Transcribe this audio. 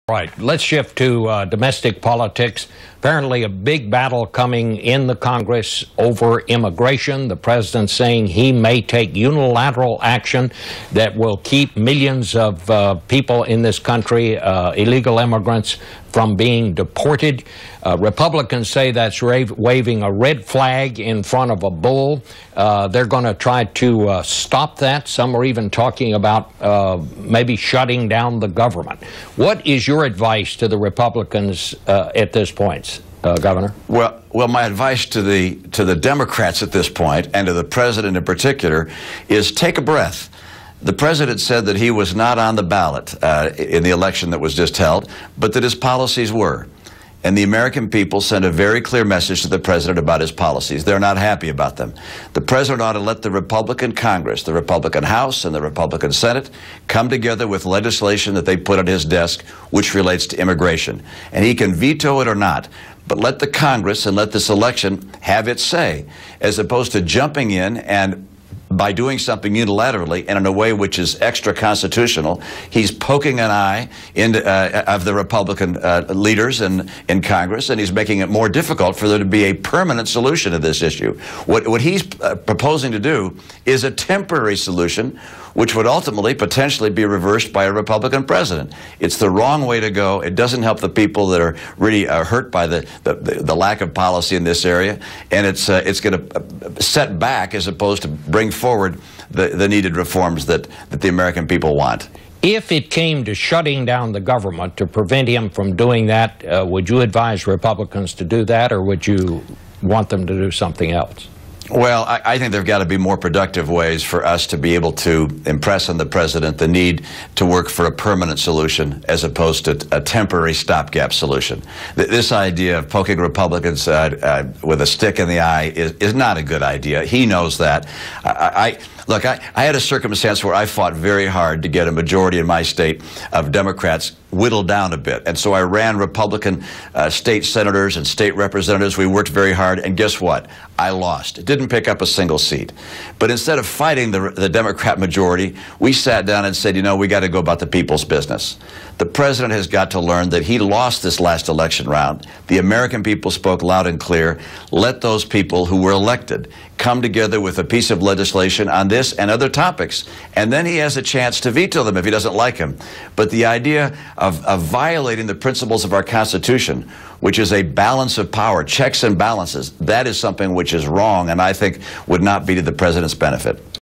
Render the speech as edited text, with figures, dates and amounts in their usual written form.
Right. Let's shift to domestic politics. Apparently a big battle coming in the Congress over immigration. The president saying he may take unilateral action that will keep millions of people in this country, illegal immigrants, from being deported. Republicans say that's waving a red flag in front of a bull. They're going to try to stop that. Some are even talking about maybe shutting down the government. What is your advice to the Republicans at this point, Governor? Well, my advice to the Democrats at this point, and to the president in particular, is take a breath. The president said that he was not on the ballot in the election that was just held, but that his policies were. And the American people sent a very clear message to the president about his policies. They're not happy about them. The president ought to let the Republican Congress, the Republican House and the Republican Senate come together with legislation that they put on his desk which relates to immigration. And he can veto it or not, but let the Congress and let this election have its say, as opposed to jumping in and by doing something unilaterally and in a way which is extra-constitutional. He's poking an eye of the Republican leaders in Congress, and he's making it more difficult for there to be a permanent solution to this issue. What he's proposing to do is a temporary solution which would ultimately potentially be reversed by a Republican president. It's the wrong way to go. It doesn't help the people that are really hurt by the lack of policy in this area, and it's going to set back as opposed to bring forward the needed reforms that the American people want. If it came to shutting down the government to prevent him from doing that, would you advise Republicans to do that, or would you want them to do something else? Well, I think there have got to be more productive ways for us to be able to impress on the president the need to work for a permanent solution as opposed to a temporary stopgap solution. This idea of poking Republicans with a stick in the eye is not a good idea. He knows that. Look, I had a circumstance where I fought very hard to get a majority in my state of Democrats whittled down a bit. And so I ran Republican state senators and state representatives. We worked very hard, and guess what? I lost. Didn't pick up a single seat. But instead of fighting the Democrat majority, we sat down and said, you know, we got to go about the people's business. The president has got to learn that he lost this last election round. The American people spoke loud and clear. Let those people who were elected come together with a piece of legislation on this and other topics, and then he has a chance to veto them if he doesn't like them. But the idea of violating the principles of our Constitution, which is a balance of power, checks and balances, that is something which is wrong, and I think would not be to the president's benefit.